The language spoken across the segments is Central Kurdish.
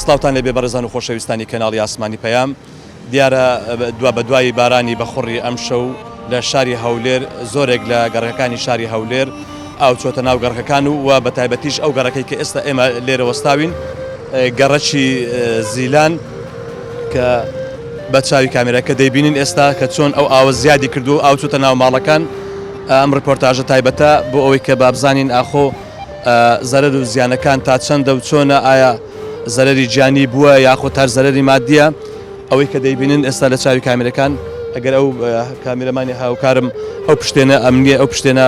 سڵاوتان لێبێ بەڕێزان و خۆشەویستانی کەناڵی ئاسمانی پەیام. دیارە بە دوای بارانی بەخوڕی ئەم شەو لە شاری هەولێر زۆرێک لە گەڕەکانی شاری هەولێر ئاو چۆتە ناو گەڕەکان و بە تایبەتیش ئەو گەڕەکەی کە ئێستا ئێمە لێرە وەستاوین گەڕەکی زیلان کە بە چاوی کامێرەکە دەیبینین ئێستا کە چۆن ئەو ئاوە زیادی کردو ئاو چۆتە ناو ماڵەکان. ئەم ڕپۆرتاژە تایبەتە بۆ ئەوەی کە بابزانین ئاخۆ زەرەر و زیانەکان تا چەندە و چۆنە، ئایا زەرەری گیانی بووە یاخۆ تار زەرەری مادیە. ئەوەی کە دەیبینن ئێستا لە چاوی کامێرەکان ئەگەر ئەو کامێرەمانی هاوکارم ئەو پشتێنە ئەمنیە ئەو پشتێنە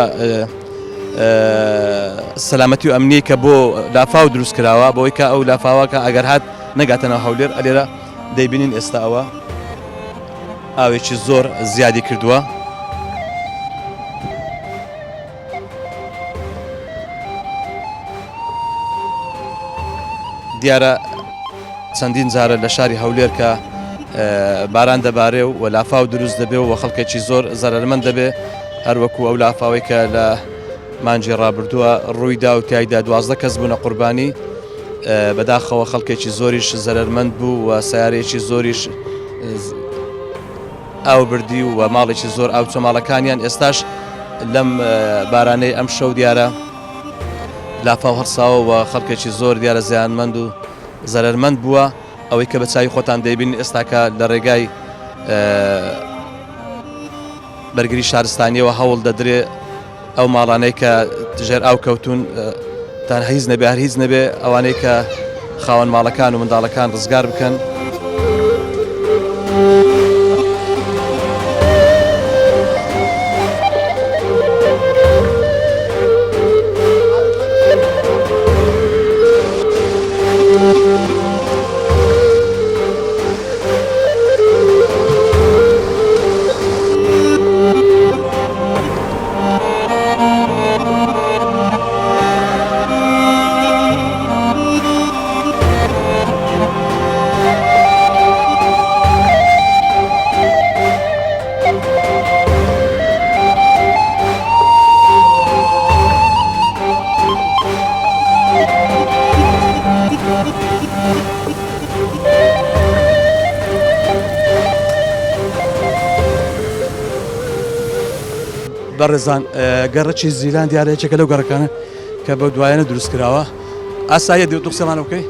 سەلامەتی و ئەمنی کە بۆ لافاو دروست کراوە بۆی کە ئەو لافاوەکە ئەگەر هات نەگاتەنەوە هەولێر ئەلێرە دەیبینین ئێستا ئەوە ئاوێکی زۆر زیادی کردووە. دیارە چەندین جارە لە شاری هەولێر کە باران دەبارێ و لافاو دروست دەبێ و خەڵکێکی زۆر زەرەرمەند دەبێ، هەروەکو ئەو لافاوەی کە لە مانجی ڕابردووە ڕوویدا و تایدا 12 کەس بوونە قوربانی، بەداخەوە خەڵکێکی زۆریش زەرەرمەند بوو و سیارەیەکی زۆریش ئاو بردی و ماڵێکی زۆر ئاو چۆ ماڵەکانیان. ئێستاش لەم بارانەی ئەم شەو دیارە لافاو هەرساوە و خەڵکێکی زۆر دیارە زیانمەند و زەرەرمەند بووە. ئەوەی کە بە چاوی خۆتان دەیبین ئێستاکە لە ڕێگای بەرگری شارستانیەوە هەوڵ دەدرێ ئەو ماڵانەی کە ژێر ئاو کەوتون تان هیچ نەبێ هەر هیچ نەبێ ئەوانەی کە خاوەن ماڵەکان و منداڵەکان ڕزگار بکەن. بەڕێزان گەڕەکی زیلان دیارەیەکێکە لەو گەڕەکانە کە بە دوایانە دروست کراوە. ئاساییە دو قسەمان بکەی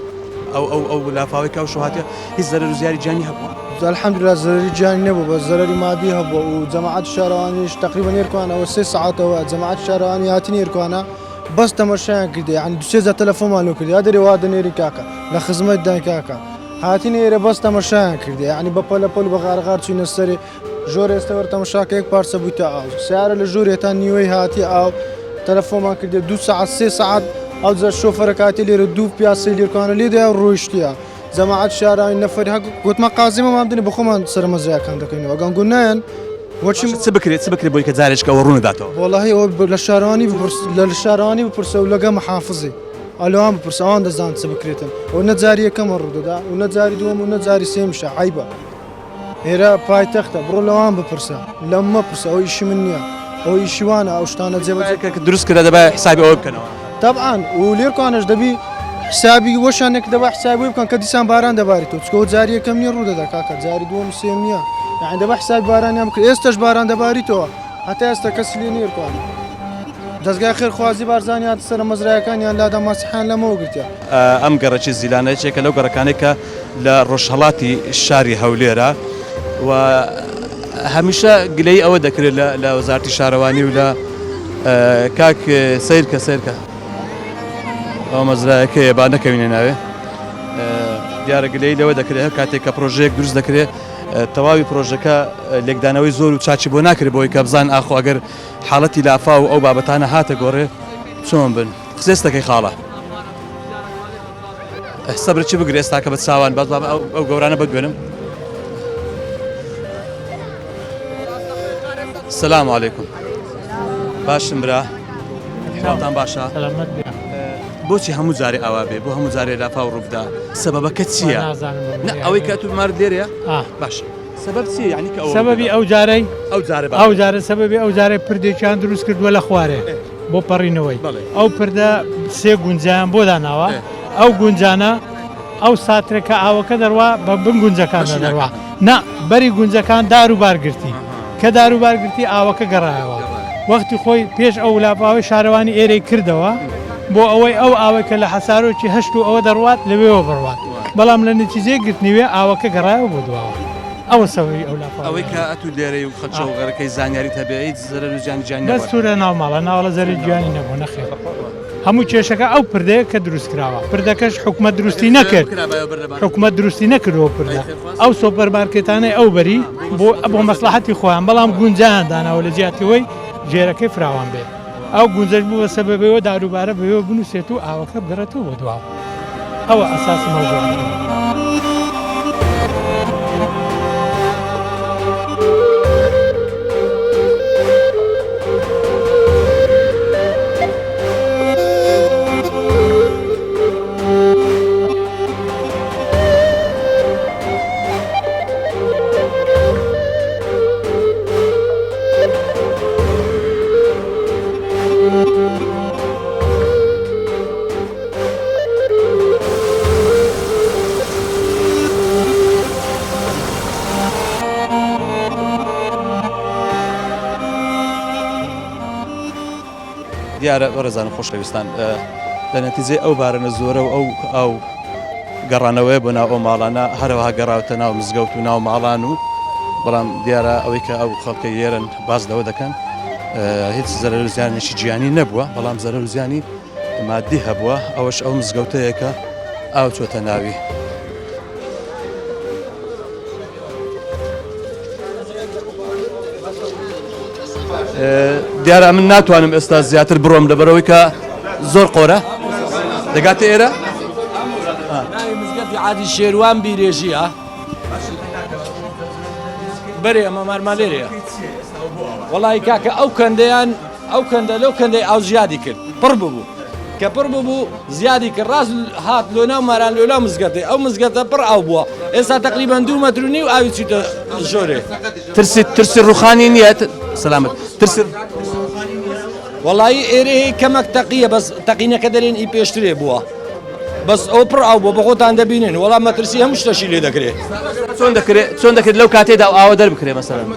ئەو لافاوەی کە ئەو شوهاتە هیچ زەرەر و زیاری گیانی هەبووە؟ الحەمدوللا زەرەری گیانی نەبوو، بە زەرەری مادی هەبووە و جەماعەت شارەوانیش تقریبا نێرکوانەوە 3 ساعتەوە جەماعەت شارەوانی هاتی نێرکوانە بەس تەماشایان کردی، یعنی 2-3 تەلەفۆنمان لێ کردی، ئەدەرێ وا دەنێری کاکە لە خزمەت دان کاکە هاتی نێرە بەس تەماشایان کردی، یعنی بە پەلەپەل بە غارغار چوینە سەرێ ژۆر ئێستا وەرە تەماشاکە یەک پارچە بوویتە ئاو سیارە لە ژوورێتان نیوەی هاتی ئاو تەلەفۆنمان کردێ 2 ساعت 3 ساعت ئەو جە شۆفەرە کاتی لێرە 2 پیاسی لێرکوانە لێدای ڕۆیشتیە جەماعەت شارانی نەفەری هەک گوتمە قازیمە مام بدنێ بەخۆمان سەرمەزایەکان دەکەینەوە گەنگونایەن وەچی چ بکرێت بۆی کە جارێکەوە ڕوونەداتەوە. وەڵاهی ئەوە لە شارەوانی بپرسە و لەگە محافظی ئەلوان بپرسە ئەوان دەزان چ بکرێتن ئەو نەجاری یەکەمە ڕوودەدا و نەجاری دووەم و نەجاری سێمیشە عیبە. ئێرە پایتەختە بڕۆ لەوان بپرسە لەم مەپرسە ئەو ئیشی من نییە ئەو ئیشیوانە ئەو شتانە جێبەجێ دروست کرا دەبای حسابی ئەوە بکەنەوە تەبعان و لێرکوانش دەبی حسابی وەشانێک دەبا حسابی بکەن کە دیسان باران دەباریتەوە چکەوە جاری یەکەم نییە ڕوودەدا کاکە جاری دووەم سێم نییە، یعنی دەبا حسابی بارانیان بکرد. ئێستاش باران دەباریتەوە هەتا ئێستا کەسی لێ نێرکوانە دەستگای خێرخوازی بارزانانی هاتە سەر مەزرایەکانیان لادا ماسیحیان لەمەوە گرتیا. ئەم گەڕەکی زیلانەیەکێکە لەو گەڕەکانێک کە لە ڕۆژهەڵاتی شاری هەولێرە و هەمیشە گلەی ئەوە دەکرێت لە وەزارەتی شارەوانی و لە کاک سیرکە ئەو مەزرایەکەیە با نەکەوینە ناوێ دیارە گلەی لەوە دەکرێت هەر کاتێک کە پرۆژەیەک دروست دەکرێت تەواوی پرۆژەکە لێکدانەوەی زۆر و چاچی بۆ ناکرێت بۆی کە بزان ئاخۆ ئەگەر حاڵەتی لافا و ئەو بابەتانە هاتە گۆڕێ چۆن بن خزێستەکەی خاڵە سەبر چی بگرێ ئێستاکە بە چاوان باز ئەو گەورانە بگوێنم. سلام علیکم باشم برا حاڵتان باشە بۆچی هەموو جارێ ئاوا بێ بۆ هەموو جارێ لافا و ڕووبدا سەبەبەکە چییە؟ ئەوەی کە تو مار لێرەیە باش سەبەب چییە؟ یعنی کە سەبەبی ئەو جارە سەبەبی ئەو جارێ پردێکیان دروست کردووە لە خوارێ بۆ پەڕینەوەی ئەو پردە 3 گونجیان بۆ داناوە ئەو گونجانە ئەو ساترێک کە ئاوەکە دەڕوا بە بن گونجەکان دەڕوا نا بەری گونجەکان دار و بارگرتی کە دار و بارگرتی ئاوەکە گەڕایەوە وەختی خۆی پێش ئەو لاپاوی شارەوانی ئێرەی کردەوە بۆ ئەوەی ئەو ئاوەکە لە حەسارۆکی هەشت و ئەوە دەڕوات لەوێەوە بڕوات بەڵام لە نتیجەی گرتنیوێ ئاوەکە گەڕایەوە بۆ دواوە ئەوە سەوەی ئەو لاپاوە ئەوەی کە ئەتو لێرەی و خەچە و غەرەکەی زانیاری هەبێت زەرەر و زیانی دەست سوورە ناوماڵە ناوەڵە زەری گیانی نەبوو نەخێر هەموو کێشەکە ئەو پردەیە کە دروست کراوە پردەکەش حکومەت دروستی نەکرد حکومەت دروستی نەکردەوە پردە ئەو سۆپەرمارکێتانەی ئەو بەری بۆ مەسلحەتی خۆیان بەڵام گونجیان داناوە لە جیاتیەوەی ژێرەکەی فراوان بێ ئەو گونجش بوو بە سەبەبەوە داروبارە بەوێ بنووسێت و ئاوەکە بگەڕێتەوە بۆ دواوە ئەوە ئەساسی مەوضوع دیارە وەرەزانم خۆشەویستان لە نەتیجەی ئەو بارەنە زۆرە و ئەو گەڕانەوەی بۆ ناو ئەو ماڵانە هەروەها گەڕاوتە ناو مزگەوت و ناو ماڵان و بەڵام دیارە ئەوەی کە ئەو خەڵکە یێرن باز لەوە دەکەن هیچ زەرەر و زیانێکی جیانی نەبووە بەڵام زەرەر و زیانی مادی هەبووە ئەوەش ئەو مزگەوتەیەکە ئاو چۆتە ناوی دیارە من ناتوانم ئێستا زیاتر بڕۆم لەبەرەوەی کە زۆر قۆرە دەگاتە ئێرە مزگەوتی عادی شێروان بیرێژیە بەرێ ئەمە مارمالێرەیە وەڵی کاکە ئەو کەندەیان ئەو کەندە لەو کەندەی ئاو زیادی کرد پڕ ببوو کە پڕ ببوو زیادی کرد ڕاست هات لۆنا و ماران لۆلا مزگەتی ئەو مزگەتە پڕ ئاو بووە ئێستا تقریبان 2 مەترونی و ئاوی چیتە ژۆرێ ترسی ڕوخانی نییە سەلامت ترسی وەڵی ئێرەی کەمەک تەقیە بەس تەقینەکە دەرێن ئی پێشترێ بووە بەس ئەو پڕ ئاو بۆ بە خۆتان دەبینن وەڵام مەترسی هەموو شتەشی لێ دەکرێت چۆن دەکرێت لەو کاتێدا ئاوە دەربکرێ مەسەلەن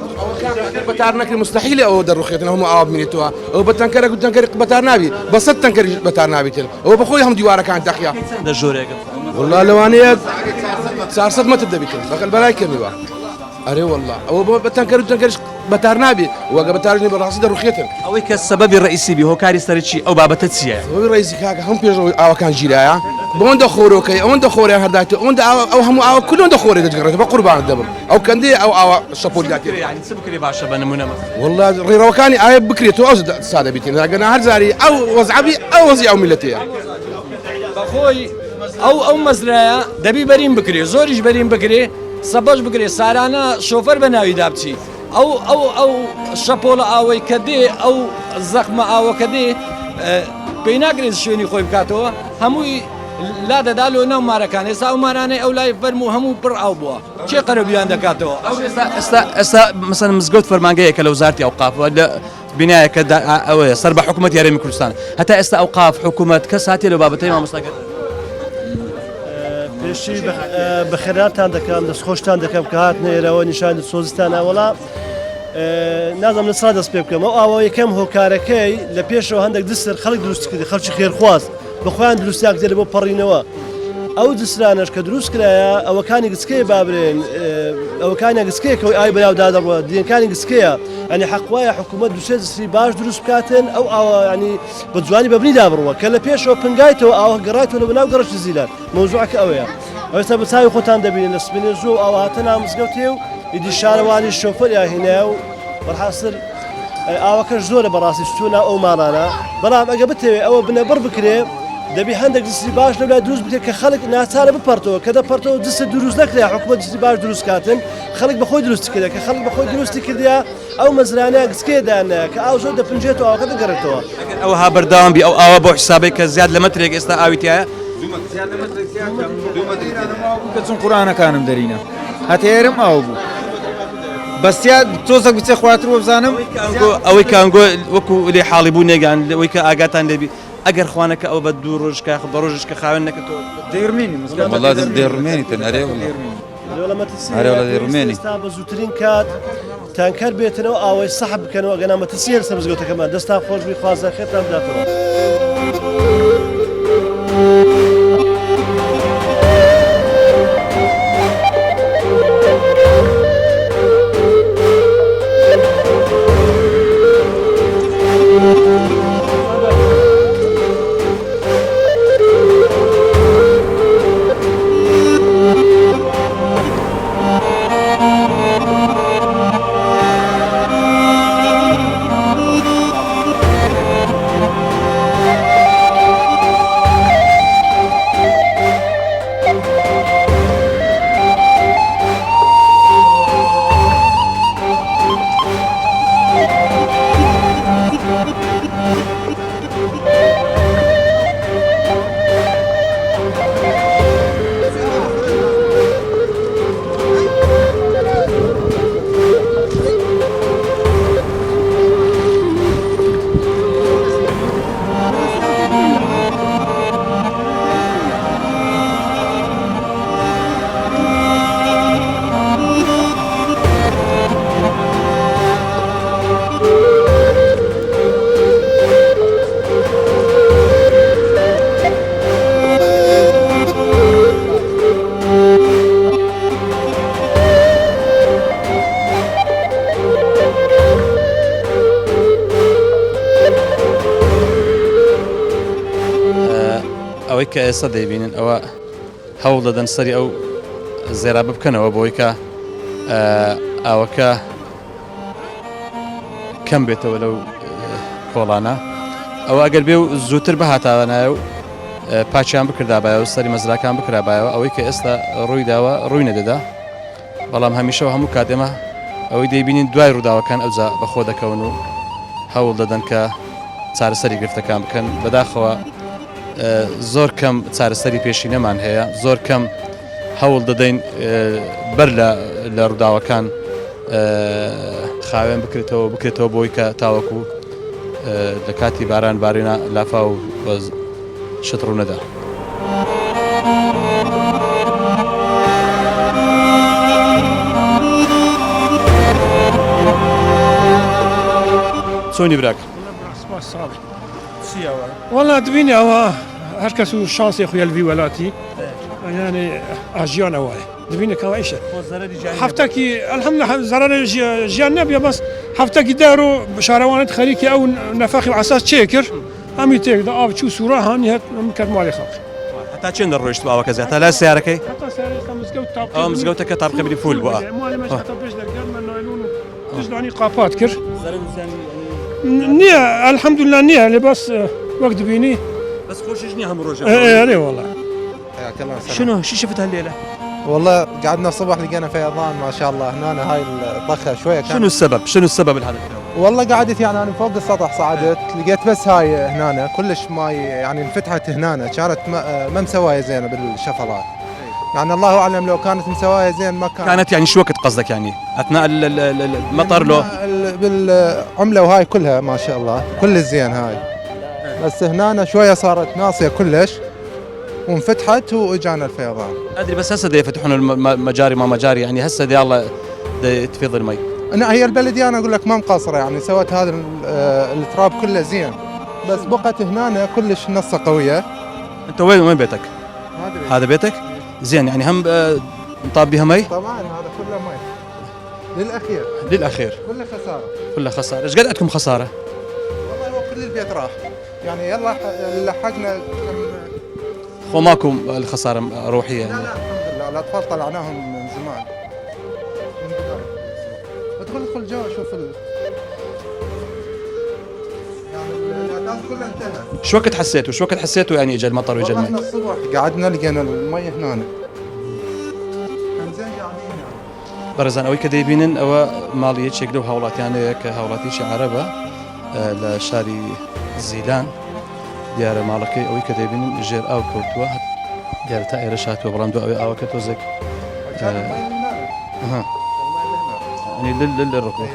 بەتار نەکرد مستحیل ئەوە دەڕوخێتن هەموو ئاوا بینێتەوە ئەو بە تەنکەرە تەنکەری بەتار ناوی بە 100 تەنکەری بەتار ناویتن ئەوە بەخۆی هەم دیوارەکان تەقیا لە ژۆرێکە والله لەوانەیە 400 مەتر دەبیتن بەقەل بەلای کەمیوە ئەرێ والله ئەوە بە تەنکەر و تەنکەریش بەتار نابێ وەگە بەتارنی بەڕاستی دەڕوخێتن ئەوەی کە سەبەبی ڕئیسی بی هۆکاری سەرچی ئەو بابەتە چییە؟ ئەوەی ڕئیسی کاکە هەم پێشەوەی ئاوەکان ژیرایە بۆندە خۆرۆکەی ئەوەندە خۆریان هەرداێت ئەوەندە ئەو هەموو ئاوە کلۆندە خۆری دەجگەڕێت بە قوربان دەبم ئەو کەندێ ئەو ئاوە شەپۆلیاتێت یعنی چ بکرێ باشە بە نمونەمە والله ڕێڕەوەکانی ئایا بکرێتەوە ئەو سادە بیتین لاگەنە هەر زاری ئەو وەزعبی ئەو وەزی ئەو میلەتەیە بەخۆی ئەو مەزرایە دەبی بەرین بکرێ زۆریش بەرین بکرێ سەبەش بگرێ سارانە شۆفەر بە ناوی دابچی ئەو شەپۆڵە ئاوەی کە دێ ئەو زەخمە ئاوەکە دێ پێی ناگرێت شوێنی خۆی بکاتەوە هەمووی لا دەدا لۆ ناو مارەکان ئێستا ئەو مارانەی ئەو لای فەرمو هەموو پڕ ئاو بووە چێ قەرەبیان دەکاتەوە ئێستا مەسەن مزگەوت فەرمانگەیەکە لە وزارتی ئەوقافەوە لە بینایەکە ئەوەیە سەر بە حکوومەت یاریمی کوردستان هەتا ئێستا ئەوقاف حکوومەت کەس هاتی لە بابەتەی مامۆستاگەر پێشی بەخێراتان دەکەم دەستخۆشتان دەکەم کە هاتنە ئێرەوە نیشانی سۆزستانە وەڵام نازم لە سا دەست پێ بکەم ئەو ئاوە یەکەم هۆکارەکەی لە پێشەوە هەندێک دستر خەڵک دروست کردی خەڵکی خێرخواست بەخۆیان دروستیان کردێت بۆ پەڕینەوە ئەو دسرانش کە دروست کرایە ئەوەکانی گچکەیە بابرێن ئەوەکانی گچکەیەکەوەی ئای بەناودا دەڕوە دیەکانی گچکەیە ئەنی حەقوایە حکوومەت دوسێ دسری باش دروست بکاتن ئەو ئاوە ینی بە جوانی بەبنیدا بڕوە کە لە پێشەوە پنگایتەوە ئاوە گەڕایتەوە لە بەناو گەڕەشت زیلان مەوزوعەکە ئەوەیە ئەوستا بە چاوی خۆتان دەبینن لە سبینێ زوو ئاوە هاتە ناو مزگەوتێ و ئیدی شارەوانی شۆفەر یاهینایە و بەرحاصل ئاوەکەش زۆرە بەڕاستی ستونا ئەو ماڵانە بەڵام ئەگە بتەوێت ئەوە بنەبڕ بکرێ دەبی هەندێک دستی باش لەلا دروست بکرێت کە خەڵک ناچارە بپەرتەوە کە دەپەرتەوە دست دروست نەکرێ حکومەت دستی باش دروست کاتن خەڵک بەخۆی دروستی کردێت کە خەڵک بەخۆی دروستی کردیا ئەو مەزرانە گچکێدانە کە ئاو زۆر دەپنجێت و ئاوەکە دەگەڕێتەوە ئەو ها بەرداوام بی ئەو ئاوە بۆ حسابێک کە زیاد لە مەترێک ئێستا ئاویتایە کە چون قورآنەکانم دەرینە هەتێرم ئاو بوو بەستیا تۆزەک بچێ خواتر وە بزانم ئەوەی کانگۆ وەکو لێ حاڵی بوو نێگان ئەوەی کە ئاگاتان لێبی ئەگەر خوانەکە ئەو بە دوو ڕۆژکە بە ڕۆژشکە خاوێن نەکەتەوە دەیڕمێنی مزگەوت والله دەیڕمێنی تەنەرێ هەرێ وڵە دەیڕمێنی ئێستا بە زووترین کات تانکەر بێتنەوە ئاوای سەحب بکەنەوە ئەگەنا مەترسی هەر سەمزگەوتەکەمان دەستان خۆشبی خوازە خێتان بداتەوە. ئەوەی کە ئێستا دەیبینن ئەوە هەوڵ دەدەن سەری ئەو زێرابە بکەنەوە بۆی کە ئاوەکە کەم بێتەوە لەو کۆڵانە ئەوە ئەگەر بێ و زووتر بەهاتاوانایە و پاچیان بکردابایە و سەری مەزراکان بکرابایەوە ئەوەی کە ئێستا ڕووی داوە ڕووی نەدەدا بەڵام هەمیشەوە هەموو کاتێمە ئەوەی دەیبینین دوای ڕووداوەکان ئەوجا بەخۆ دەکەون و هەوڵ دەدەن کە چارەسەری گرفتەکان بکەن بەداخەوە زۆر کەم چارەسەری پێشینەمان هەیە زۆر کەم هەوڵ دەدەین بەر لە ڕووداوەکان خاوێن بکرێتەوە بۆی کە تاوەکو لە کاتی باران بارێنە لافا و شت ڕوو نەدا. چۆنی براک؟ والله دبینی ئەوە هەر کەس و شانسی خوێلوی وڵاتی ینی ئاژیانەوە دبینێکەوە ئیشە هەفتێکی ئەلحەمدولله زەرەر ژیان نەبیە بەس هەفتێکی دار و شارەوانت خەریکی ئەو نەفەخی ئاساس چێ کرد هەمی تێکدا ئاو چوو سوورە هەانی هەت کرد ماڵی خەڵک هەتا چێن دەڕۆیشت ئەوەکە زیاتر تا لا سیارەکەی ئەو مزگەوتەکە تاقیبری فول بووە دژانی قاپات کرد نییە الحەمدولله نییە لێ بەس وەک دبینی بس خوشش نيها من رجع ايه والله شنو شو شفت هالليله؟ والله قعدنا الصبح لقينا فيضان ما شاء الله هنا هاي الطخه شويه شنو السبب؟ شنو السبب لهذا والله قعدت يعني انا فوق السطح صعدت لقيت بس هاي هنا كلش ماي يعني انفتحت هنا كانت ما مسوايه زينه بالشفرات يعني الله اعلم لو كانت مسوايه زين ما كانت يعني شو وقت قصدك يعني اثناء المطر لو بالعمله وهاي كلها ما شاء الله كل الزين هاي بس هنا شويه صارت ناصيه كلش وانفتحت واجانا الفيضان. ادري بس هسه يفتحون المجاري ما مجاري يعني هسه دي الله تفيض المي. انا هي البلديه انا اقول لك ما مقصره يعني سوت هذا التراب كله زين بس بقت هنا كلش نصه قويه. انت وين بيتك؟ هذا بيتك؟ زين يعني هم نطاب بها مي؟ طبعا هذا كله مي. للاخير. كله خساره. كله خساره، ايش قد عندكم خساره؟ والله هو كل البيت راح. يعني يلا لحقنا خو ماكو الخساره روحيه يعني. لا الحمد لله الاطفال طلعناهم من زمان. من بداية. ادخل جوا شوف يعني الاعداد كلها انتهى. شو وقت حسيتوا؟ شو وقت حسيتوا يعني اجى المطر واجى المي؟ والله الصبح قعدنا لقينا المي هنا. كان زين قاعدين يعني. برزان اوي كديبينن او ماليه شكلو هاولات يعني كهاولاتي شعربه لشاري زيلان دیارە ماڵەکەی ئەوەی کە دەبینن ژێر ئاو کەوتووە دیارە تا ئێرە شاتووە بەڵام دو ئەوەی ئاوەکە تۆزێک لە ڕکو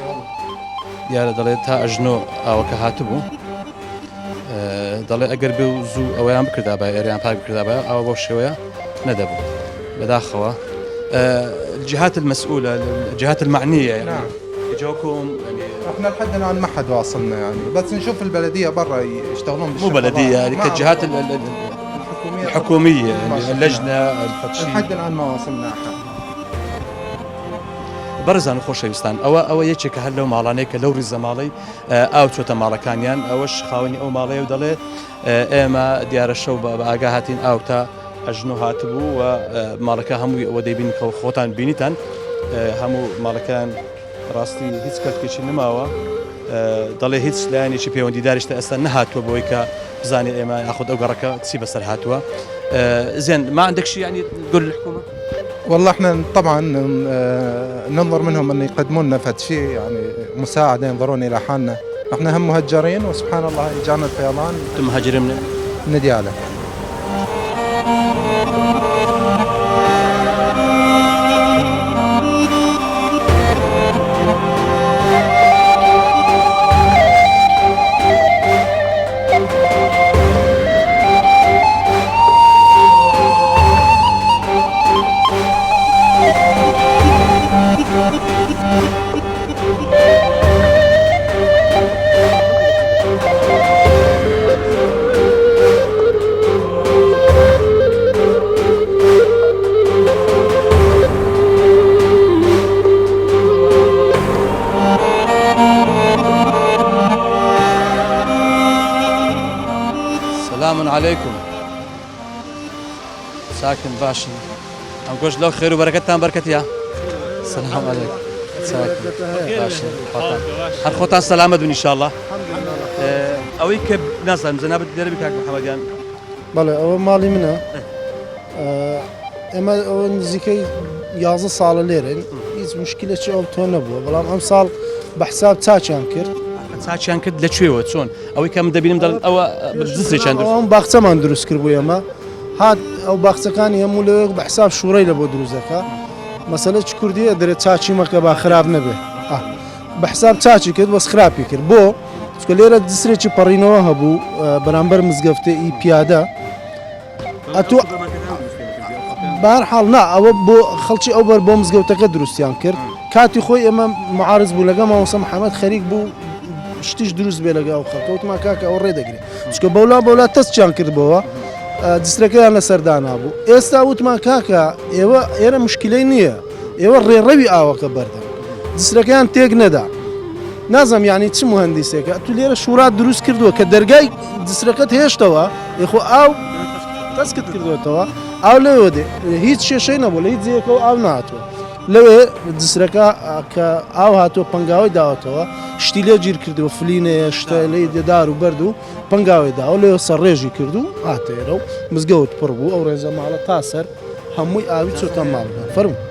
دیارە دەڵێت تا ئەژنۆ ئاوەکە هاتبوو دەڵێ ئەگەر بێ و زوو ئەویان بکردا بە ئێریان پاک بکردا بە ئەوە بۆ شێوەیە نەدەبوو بەداخەوە الجهات المسؤولة الجهات المعنية يعني يجوكم يعني احنا لحد الان ما حد واصلنا يعني بس نشوف البلديه برا يشتغلون مو بلديه يعني كالجهات الحكوميه يعني اللجنه الفتشيه لحد الان ما وصلنا احد بەرزان خۆشەویستان ئەوە یەکێکە هەر لەو ماڵانەیە کە لەو ریزە ماڵی ئاو چۆتە ماڵەکانیان ئەوەش خاوەنی ئەو ماڵەیە و دەڵێ ئێمە دیارە شەو بە ئاگا هاتین ئاو تا ئەژنۆ هاتبوو و ماڵەکە هەمووی ئەوە دەیبین خۆتان بینیتان هەموو ماڵەکان ڕاستی هیچ کەرتێکی نماوە دەڵێ هیچ لایەنێکی پەیوەندیداریشتە ئێستا نەهاتووە بۆی کە بزانێ ئێمە یاخود ئەو گەڕەکە چی بەسەر هاتووە زين ما عندك شيء يعني تقول للحكومة؟ والله احنا طبعا ننظر منهم ان يقدمون لنا فد شيء يعني مساعده ينظرون الى حالنا، احنا هم مهجرين وسبحان الله اجانا الفيضان. انتم مهاجرين من دياله. السلام عليكم ساكن باشا عم قوش لو خير وبركتان بركتيا السلام عليكم ساكن باشا هر خوتان سلامة ان شاء الله اوي كب ناس مزنابة دربي كاك محمديان بله او مالي منه اما او نزيكي yazı sağlayarak hiç müşkile çi oltona bu. Balam am sal بحساب تاچان کرد تاچان کرد لەکوێوە چۆن ئەوەی کەم دەبینم دەڵێن ئەوە دزێکیان ئەوم باخچەمان دروست کرد بوو ئێمە هات ئەو باخچەکانی هەموو لەوێ بەحساب شوڕەی لە بۆ دروستەکە مەسەلە چ کوردیە دەرێت چاچی مەکە با خراپ نەبێ بەحساب چاچی کرد بەس خراپی کرد بۆ چکە لێرە دسرێکی پەڕینەوە هەبوو بەرامبەر مزگەفتەی پیادە ئەتو بەهەرحاڵ نا ئەوە بۆ خەڵکی ئەو بەر بۆ مزگەوتەکە دروستیان کرد کاتی خۆی ئێمە معارض بوو لەگەڵ مامۆستا محەممەد خەریک بوو شتیش دروست بێ لەگە ئەو خەڵکە وتمان کاکە ئەوە ڕێدەگرێت چکە بەولا تەستیان کردبەوە دستەکەیان لە سەردانا بوو ئێستا وتمان کاکە ئێوە ئێرە مشکلەی نییە ئێوە ڕێڕەوی ئاوەکە بەردەن دستەکەیان تێک نەدا نازم یعنی چ مهندسێکە تو لێرە شورات دروست کردووە کە دەرگای دستەکەت هێشتەوە یخۆ ئاو تەسکت کردوێتەوە ئاو لەوێ دێ هیچ شێشەی نەبوو لە هیچ جێکەوە ئاو ناتوە لەوێ دسرەکە کە ئاو هاتووە پنگاوی داوەتەوە شتی لێ گیر کردەوە فلینەیە شتە لەی دێدار و بەرد و پنگاوی داوە لێوە سەرڕێژی کرد و هاتێرە و مزگەوت پڕ بوو ئەو ڕێزە ماڵە تا سەر هەمووی ئاوی چۆتە ماڵ فەرموو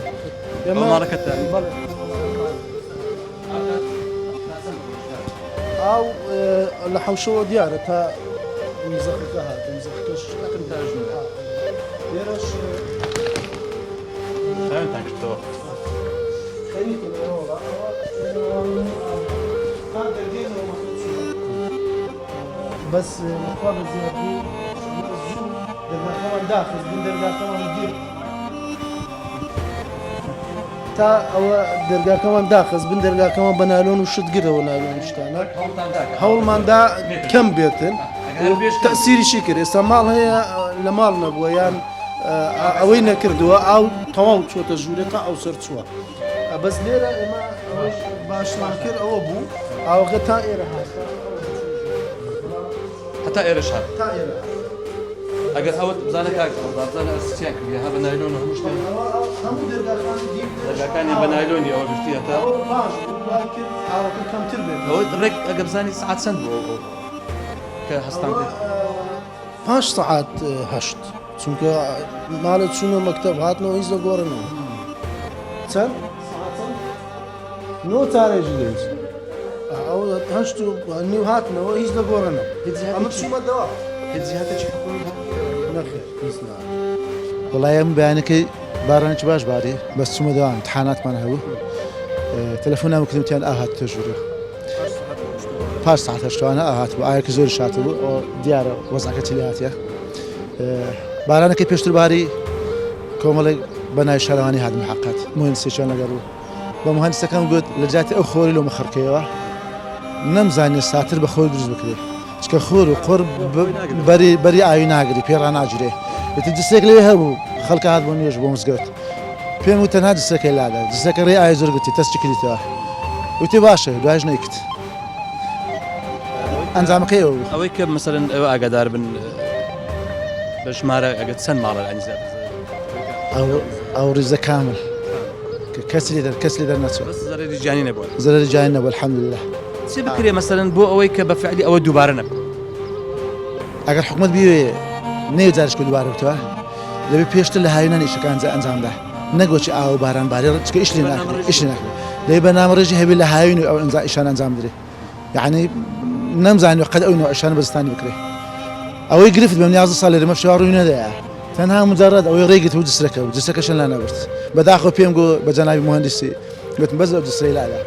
ئاو لە حەوشەوە دیارە تا مزەقەکە هاتە مزەقەکەش لێرەش بس مقابل زيادة درجات داخل من درجات كمان تا أو درجات كمان داخل من درجات كمان بنالون وشد قدر ونالون مشتانا حول ما دا كم بيتن تأثير شكر استعمال هي لمالنا بويان ئەوەی نەکردووە ئاو تەواو چۆتە ژوورەکە ئەو سەر چووە بەس لێرە ئێمە باشمان کرد ئەوە بوو ئاوەکە تا ئێرە هەتا ئێرەش هات ئەگەر ئەوە بزانە کاکزانە ئەسیان کردی ها بە نایلۆن هەموو شتێن دەرگاکانی بە نایلۆنی ئەوە گرتی هەتا ئاوەکە کەمتر بێت ئەوە ڕێک ئەگە بزانی سعات چەند بوو کە هەستان کرد 5 ساعات هەشت چونکە ماڵە چوونە مەکتەب هاتنەوە هیچ دەگۆڕنەوە چەند؟ 9 تارێژی دەوێت ئەو هەشت و نیو هاتنەوە هیچ دەگۆڕنەوە ئەمە چوومەدەوە هیچ زیاترێکی نەخێر هیچ وڵای ئەم بەیانەکەی بارانێکی باش باری بەس چوومەدەوە امتحاناتمان هەبوو تەلەفۆنام کردوتیان ئاهات تەژوورە پاش ساعت هەشتوانە ئاهات بوو ئاەکە زۆر شات بوو دیارە وەزعەکە چلی هاتیە بارانەکەی پێشتر باری کۆمەڵی بەناوی شارەوانی هات محەققەت مهندسێکیان لەگەڵ بوو بە مهندسەکەم گوت لە جاتی ئەو خۆری لۆ مەخڕکەوە نەمزانێت ساتر بە خۆی دروست بکرێت چکە خۆر و قڕ بەری ئاوی ناگری پێڕا ناگیرێ بێت دەستێک لێ هەبوو خەڵکە هات بۆ نوێژ بۆ مزگەوت پێم و تەنها دەستەکەی لادا دەستەکە ڕێ ئاوی زۆر گوتی تەستی کردیتەوە وتی باشە دوایش نەیکرد ئەنجامەکەی ئەوە بوو ئەوەی کە مەسەرەن ئەوە ئاگادار بن بە ژمارە ئەگەر چەند ماڵە ئەنجام ئەو ڕیزە کامل کەس لێ دەرنەچێت زەرەری گیانی نەبووە زەرەری گیانی نەبووە الحەمدولله چی بکرێ مەسەرەن بۆ ئەوەی کە بە فعلی ئەوە دووبارە نەبێت ئەگەر حکومەت بیوێ نێو جارش دووبارە بکەوە لەبێ پێشتر لە هاوێنان ئیشەکان ئەنجامدا نەگۆچی ئاو باران بارێ چکە ئیش لێ ناکرێت لێ بەنامە ڕێژی هەبێت لە هاوین و ئەو ئیشان ئەنجام درێ یعنی نەمزانانی قەت ئەو ئەشان بەزستانی بکرێ ئەوەی گرفت بە 11 ساڵ لێرەمە شێوا ڕووی نەدەیە تەنها مجرد ئەوەی ڕێگرت و جسرەکە و جسەکەشان لا نەبرد بەداخۆ پێم گۆ بە جەنابی مهندسی گوتم بەس ئەو جسرەی لادا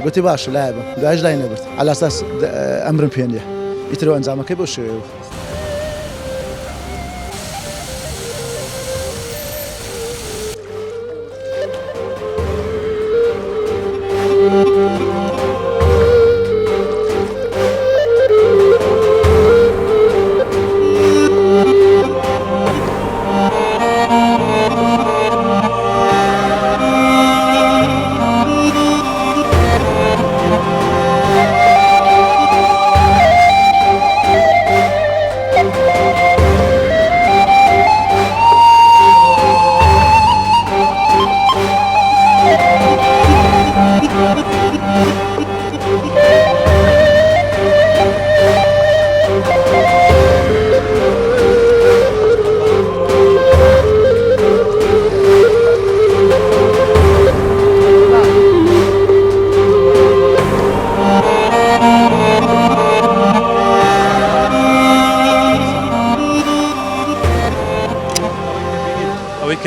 گوتی باشە لای بم دوایش لای نەبرد على ئەساس ئەمرم پێ نییە ئیترەوە ئەنجامەکەی بۆ شێوە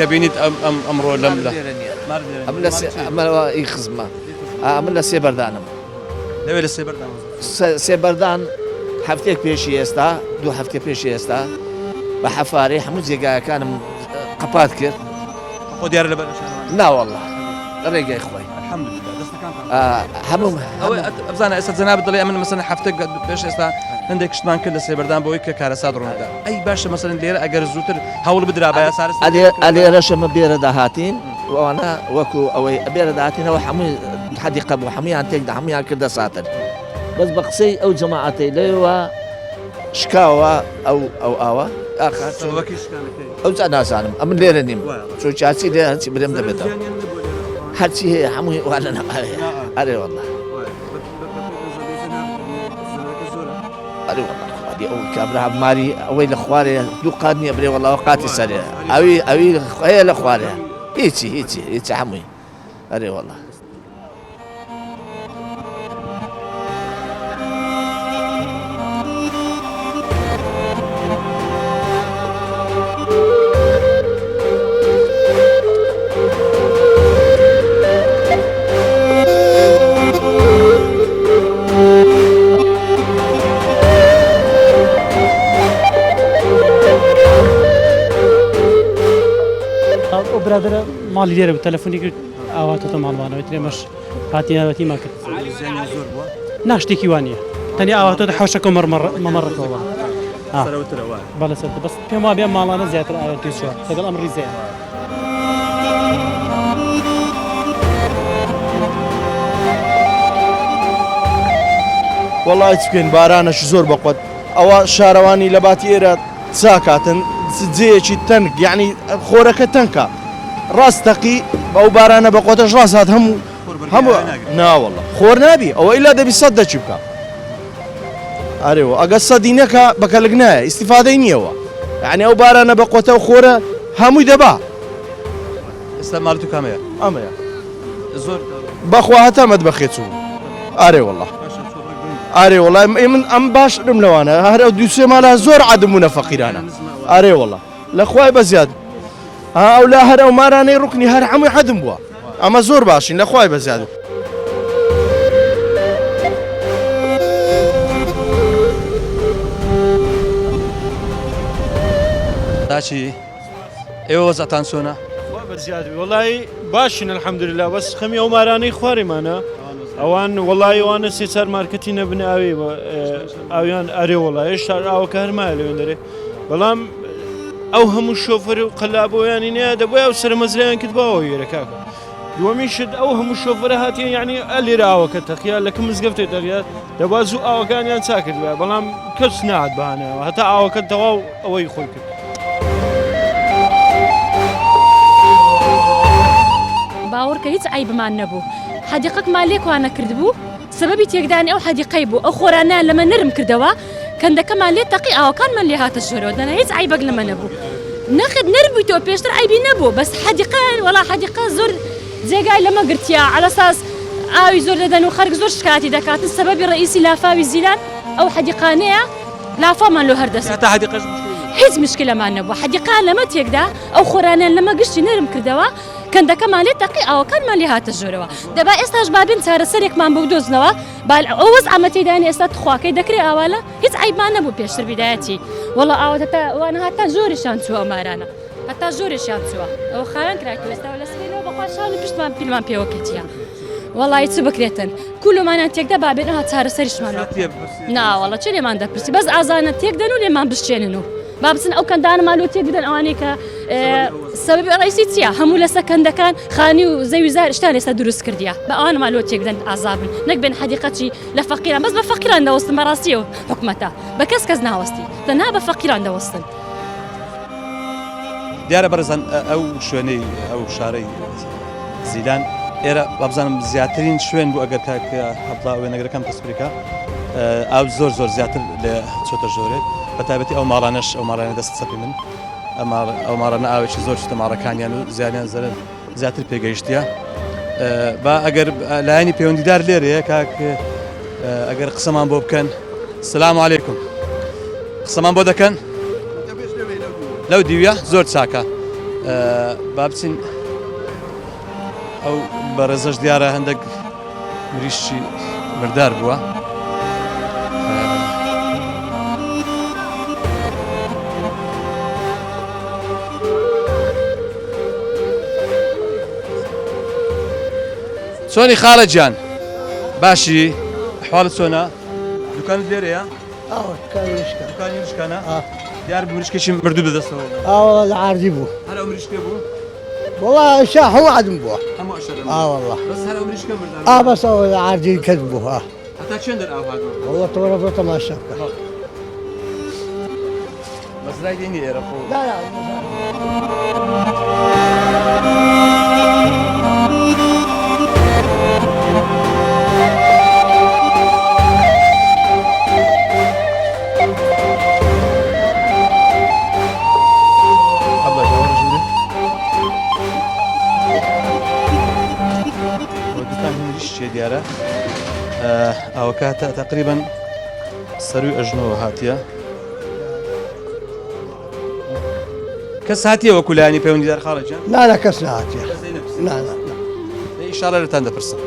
كبينيت امرو لم لا أملا يخزمه أملا سيبردانم لويل السيبردان سيبردان حفتك بيشي استا دو حفتك بيشي استا بحفاري حمود زيقا كان قبات كير خو ديار لبن لا والله ريقا اخوي الحمد لله دست كان حموم او ابزانا اسد زناب ضلي امن مثلا حفتك بيش استا عندك شتمان كل سيبردان بويك كارسات روندا اي باش مثلا ليره اگر زوتر هول بدرا بايا صار علي رشم بير دهاتين وانا وكو اوي بير دهاتين وحمي حديقه وحمي عن تقدر حمي كده ساتر بس بقصي او جماعتي ليوا شكاوا او اوا اخر او انا سالم امن ليرنيم شو جاسي ده هنسي بدم دبتا هرسي حمي وانا اري والله اري والله دي أول كابرها بماري أويل أخواري دو قادني أبري والله وقاتي سريع أوي هي الأخواري هيتي حمي أري والله برادر مال ديره بالتليفون يقول اواتو مالوانه وتري مش هاتي هاتي ما كنت ناشتي كيوانيه ثاني اواتو حوشكم ممر والله بلا سد بس ما بين مالنا زيادة اواتو شو سقل امر زين والله تكين بارانش زور بقوت او شارواني لباتيرات ساكاتن زيشي تنك يعني خورك تنكا راس تقي او بارانا بقوتش راس هاد هم نا والله خور نبي او الا دبي صدق شبكا اريو اقص دينك بكلقناه استفاده نيوا يعني او بارانا بقوته وخوره هم دبا استعملتو كاميرا اما زور باخوا حتى ما تبخيتو اري والله اري والله من ام باش رملوانا هر دوسي مالها زور عدمنا فقيرانا اري والله لاخويا بزياد او لا هر او ماراني ركني هر عمي عدم بوا اما زور باشين لاخويا بزياد تاچی ئێوە وەزعتان چۆنە؟ بەزیادی وڵی باشین الحەمدوللا بەس خەمی ئەو مارانەی خوارێمانە ئەوان وڵی ئەوانە سێ چار مارکەتی نەبنە ئاوێ ئاویان ئەرێ وڵی هێشتا ئاوەکە هەرمایە لەوێن دەرێ بەڵام ئەو هەموو شۆفەر و قەلابۆیانی نیە دەبێ ئەو سەرمەزریان کرد باوە وێرە کاکە دووەمیشت ئەو هەموو شۆفەرە هاتیە یعنی ئەلێرە ئاوەکە تەقیا لەکە مزگەفتێ دەغات دەبا زوو ئاوەکانیان چاکرد بە بەڵام کەس نات بەهانەوە هەتا ئاوەکە تەواو ئەوەی خۆی کرد باوەڕکە هیچ عیبمان نەبوو حەدیقەکمان لێکوان نەکرد بوو سبەبی تێکدانی ئەو حەدیقەی بوو ئەو خۆرانیان لەمە نرم کردەوە کەندەکەمان لێ تەقی ئاوەکانمان لێ هاتە ژۆرەوە دەنا هیچ عیبەک لەمە نەبوو نەخت نەربوویتەوە پێشتر عیبی نەبوو بەس حەدیقەیان وەڵا حەدیقە زۆر جێگای لەمە گرتیا عەلەساس ئاوی زۆر دەدەن و خەرک زۆر شکاتی دەکاتن سبەبی ڕئیسی لافاوی زیلان ئەو حەدیقانەیە لافامان لۆ هەردەست هیچ مشکلەمان نەبووە حەدیقان لەمە تێکدا ئەو خۆرانیان لەمە گشتی نرم کردەوە کەندەکەمان لێ تەقی ئاوەکانمان لێ هاتە ژۆرەوە دەبا ئێستاش بابین چارەسەرێکمان بۆ دۆزنەوە ئەو وەز ئامەتەیدانی ئێستا تخواکەی دەکرێت ئاوالە هیچ عیبمان نەبوو پێشتر بیدایەتی وەڵا ئاوەوانە هەتا زۆریشان چووە ئەو مارانە هەتا زۆریشیان چووە ئەو خاوێن کراکە ئێستاوە لە سکرینەوە بەخواشان پشتمان پیلمان پێوە کەتیە وەڵی چ بکرێتن کولومانیان تێکدا بابێن ئەها چارەسەریشمان ناوەڵە چ لێمان دەپرسی بەس ئازانە تێکدەن و لێمان بشتێنن و با بچن ئەو کەندانەمان لۆ تێکدەن ئەوانەی کە سەبەبی ڕئیسی چییە هەموو لە سەکەندەکان خانی و زەویزار شتان ئێستا دروست کردیە بە ئەوانمان لۆ تێکدەن ئازابن نەک بێن حەدیقەتی لە فەقیران بەس بە فەقیران دەوەستن بەڕاستیەوە حکومەتە بە کەس ناوەستی تەنها بە فەقیران دەوەستن دیارە بەرزان ئەو شوێنەی ئەو شارەی زیلان ئێرە بابزانم زیاترین شوێن بوو ئەگەر کاکە هەبڵا وێنەگرەکەم تەسبریکە ئەو زۆر زیاتر لە چۆتە ژۆرێ بەتایبەتی ئەو ماڵانەش ئەو ماڵانە دەست سەپی من ئەو ماڕانە ئاوێکی زۆر شتەماڕەکانیان و زیانیان زەرە زیاتر پێگەیشتە با ئەگەر لایەنی پەیوەندیدار لێرەیە کاک ئەگەر قسەمان بۆ بکەن سلام علیکم قسەمان بۆ دەکەن لەو دیویە زۆر چاکە با بچین ئەو بەڕێزەش دیارە هەندێک مریشی بردار بووە چۆنی خاڵە گیان باشی حواڵت چۆنە دوکانت لێرەیە دوکانی مشکانە دیار مریشکێکی مردوو بەدەستەوە والله العاردی بوو هەر ئەو مریشکێ بوو والله شاح وعدم بوه هەموو ئەشەرە والله بەس هەر ئەو مریشکە بردار بس هو العاردي كذبوه هەتا چێن دەر ئاو هاتووە والله تورا بطا ما شافك مەزرای دێنی ئێرە خۆ لا دیارە ئەوەکە تقریبا سەروی ئەژنەوە هاتیە کەس هاتیە وەکو لایەنی پەیوەندیدار خاڵەجیان لا كسر هاتيا لا ئیشاڵە لەتان دەپرسن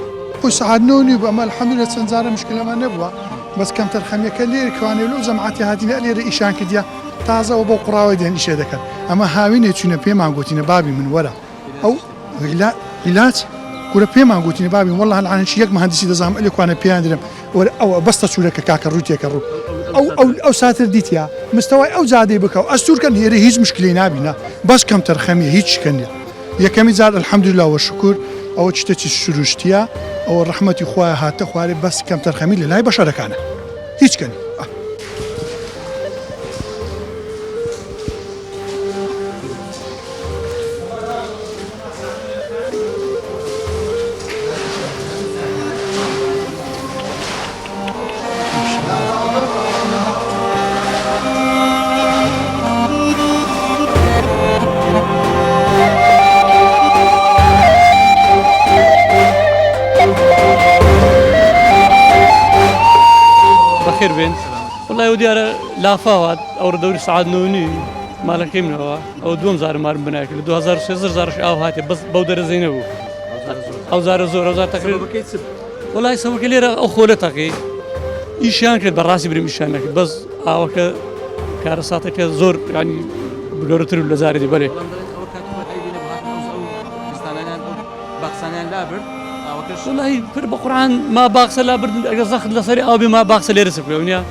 بۆ سەعات 9 بە ئەمە الحەمدولillah چەند جارە مشکلەمان نەبووە بەس کەم تەرخەمیەکە لێر کوانێ لەو جەماعەتی هاتینە لێرە ئیشان کردیا تازەوە بۆ قوڕاوی دێن ئیشێ دەکەن ئەمە هاوینێ چوونە پێمان گوتینە بابی من وەرە ئەو عیلاج گورە پێمان گوتینە بابی وەڵڵا هەڵعانشی یەک مهندسی دەزانم ئەلێکوانە پێیان درم وەرە ئەوە بەستە چوورەکە کاکە ڕووتێکە ڕوو ئەو ساتر دیتیا مستەوای ئەو جادەی بکەو ئەستورکەن هێرە هیچ مشکلی نابینە بەس کەم تەرخەمیە هیچ شکەنێ یەکەمی جار الحەمدولillah وە شکر ئەوە چتێکی سروشتیە ئەوە ڕەحمەتی خوایە هاتە خوارێ بەس کەم تەرخەمی لە لای بەشەرەکانە هیچ کەنی بەخێر بێن وڵای و دیارە لافاوات ئەوڕە دەوری سعات 9 مالەکەی منەوە ئەو دوم زار مارم بناکرد لە 2013 زارش ئاو هاتێ بەس بەو دەرەزەی نەبوو ئەو زارە زۆر ئەو زار تەقریبا وڵای سەوەکە لێرە ئەو خۆلە تەقی ئیشیان کرد بەڕاستی بریم ئیشیان نەکرد بەس ئاوەکە کارە ساتەکە زۆر ینی گەورەتر لە زارێتی بەێ والله پر بە قورآن ما باخسە لا بردن ئەگەر زەخت لەسەری ئاو بێ ما باخسە لێرە سکرێونیا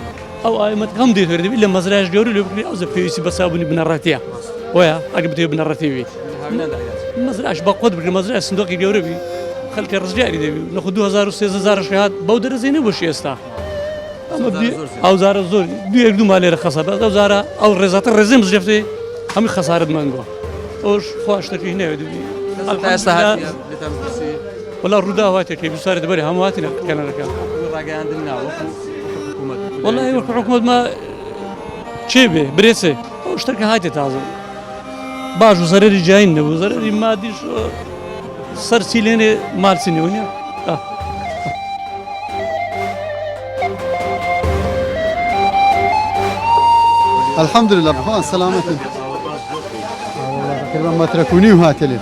ئەو ئایمەت هەم دێتوێت لە مەزراش گەورە لێ بکری ئەو پێویستی بە سابوونی بنەڕەتیە وایە ئەگە بتێ بنەڕەتیوی مەزراش بە قوت بکرێ مەزراش سندۆقی گەورە بی خەڵکی ڕزگاری دەبی لە خو 2013 شهات بەو دەرەزێنێ بۆ ئێستا ئەو زارە زۆر دوێک دوو مالێرە خەسە بە ئەو زارە ئەو ڕێزاتە ڕێزێ مزرێفتێ هەمی خەسارت مانگۆ ئەوش خواشتەکەی نەوێ دەبی وڵا ڕوودا هاتێکی بیسارێت بەرێ هەموواتینە کەنەرەکە والله وەکو حکومەت ما چێ بێ برێسێ ئەو شتەکە هاتێ تازە باش و زەرەری جاین نەبوو زەرەری مادیش سەرچی لێنێ مالچی نێونیە الحمد لله بخوان سلامتي تقريبا ما تركوني وهاتلي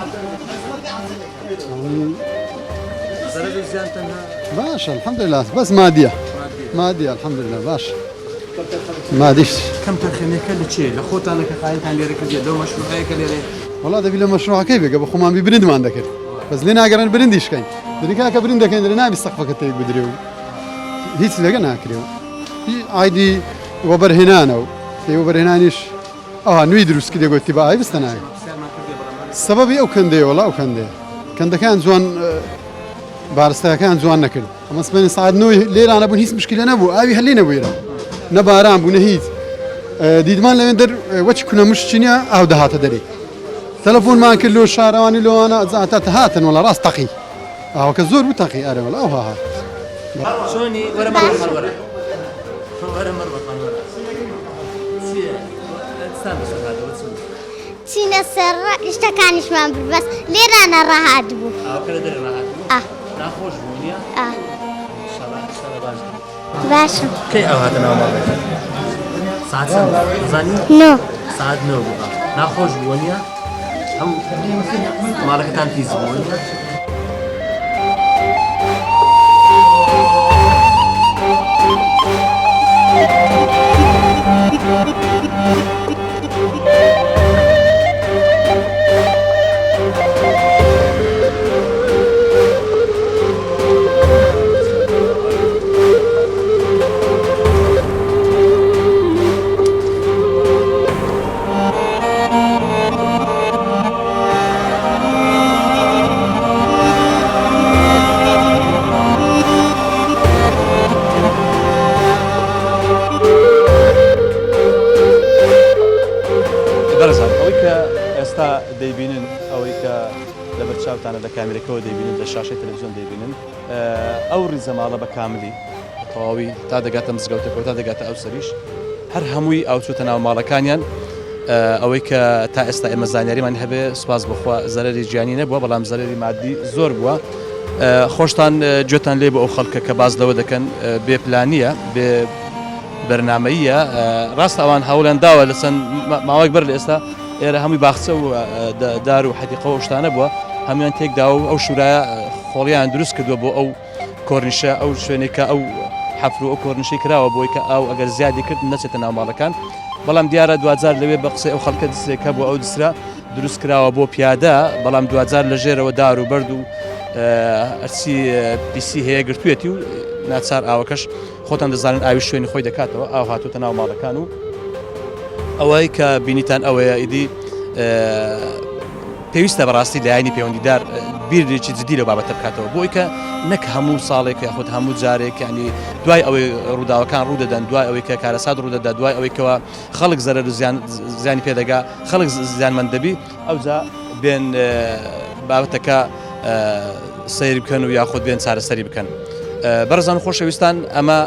باش الحمد لله بس مادية الحمد لله باش ماديش كم تخينك لشيء لخوت أنا كخاين كان ليرك الجد لو مشروعي كليري والله ده بلا مشروع كيف قبل خو ما بيبرند ما عندك بس لينا قرن برنديش كاين دريكا كبرند كاين لنا بيسقفك تيك بدريو هيك لقنا كريو عادي وبر هنانو وبر هنانيش نويدروس كده قلت بقى بس أنا سببي أو كندي والله أو كندي كان زوان بارستا كان زوان نكل أما سبني صعد نوي ليلة أنا بنهيس مشكلة نبو أبي هلينا بويرا نبارام بنهيت ديدمان لندر وش كنا مش شنيا أو دهات دري تلفون ما كله شارواني لو أنا زعتت هاتن ولا راس تقي أو كزور بتقي أنا ولا ها شوني ورا مرة سينا السرة اشتكانش ما بس ليه أنا راح أدبو كذا دري راح ناخوش بونيا إن شاء الله باش كي أو هذا نوع مالك ساعة زاني نو ساعة نو بقى ناخوش بونيا هم مالك كان في زبون دەیبینن ئەوەی کە لە بەرچاوتانە لە کامێرەکەەوە دەیبینن لە شاشەی تەلەڤیزیۆن دەیبینن ئەو ڕیزەماڵە بە کاملی تەواوی تا دەگاتە مزگەوتەکەەوە تا دەگاتە ئەو سەریش هەر هەمووی ئاوچوتە ناو ماڵەکانیان ئەوەی کە تا ئێستا ئێمە زانیاریمان هەبێ سوپاس بخوا زەرەری گیانی نەبووە بەڵام زەرەری مادی زۆر بووە خۆشتان گوێتان لێ بۆ ئەو خەڵکە کە باز لەوە دەکەن بێپلانیە بێ بەرنامەیە ڕاست ئەوان هەوڵیان داوە لە چەند ماوەیەک بەر لە ئێستا ئێرە هەمووی باخچە و دار و حەدیقە و شتانە بووە هەمویان تێکدا و ئەو شورایە خۆڵیان دروست کردووە بۆ ئەو کۆرنیشە ئەو شوێنێکە ئەو حەفر و ئەو کۆرنشەی کراوە بۆی کە ئەو ئەگەر زیادی کرد نەچێتە ناو ماڵەکان بەڵام دیارە دوجار لەوێ بە قسەی ئەو خەڵکە دەستێکە بۆ ئەو دسرا دروست کراوە بۆ پیادە بەڵام دوجار لە ژێرەوە دار و بەرد و ئەرچی پیسی هەیە گرتوێتی و ناچار ئاوەکەش خۆتان دەزانن ئاوی شوێنی خۆی دەکاتەوە ئاو هاتوتە ناو ماڵەکان و ئەوەی کە بینیتان ئەوەیە ئیدی پێویستە بەڕاستی لایانی پەیوەندیدار بیرێکی جدی لە بابەتە بکاتەوە بۆی کە نەک هەموو ساڵێک یاخود هەموو جارێک ینی دوای ئەوەی ڕووداوەکان ڕوودەدەن دوای ئەوەی کە کارەسات ڕوودەدا دوای ئەوەی کەەوە خەڵک زەرەر و زیانی پێدەگا خەڵک زیانمەند دەبی ئەوجا بێن بابەتەکە سەیری بکەن و یاخود بێن چارەسەری بکەن بەڕێزان و خۆشەویستان ئەمە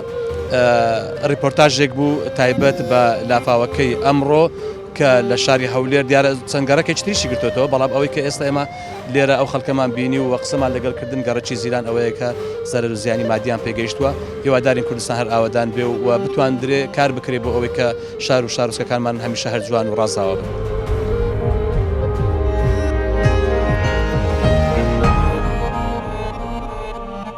ریپۆرتاژێک بوو تایبەت بە لافاوەکەی ئەمڕۆ کە لە شاری هەولێر دیارە چەنگەڕەکەی تریشی گرتوێتەوە بەڵام ئەوەی کە ئێستا ئێمە لێرە ئەو خەڵکەمان بینی و قسەمان لەگەڵکردن گەڕەکی زیران ئەوەیە کە زەرەر و زیانی مادیان پێگەیشتووە هیوادارین کوردستان هەر ئاوادان بێ و بتواندرێ کار بکرێ بۆ ئەوەی کە شار و شارۆچکەکانمان هەمیشە هەر جوان و ڕازاوە بن.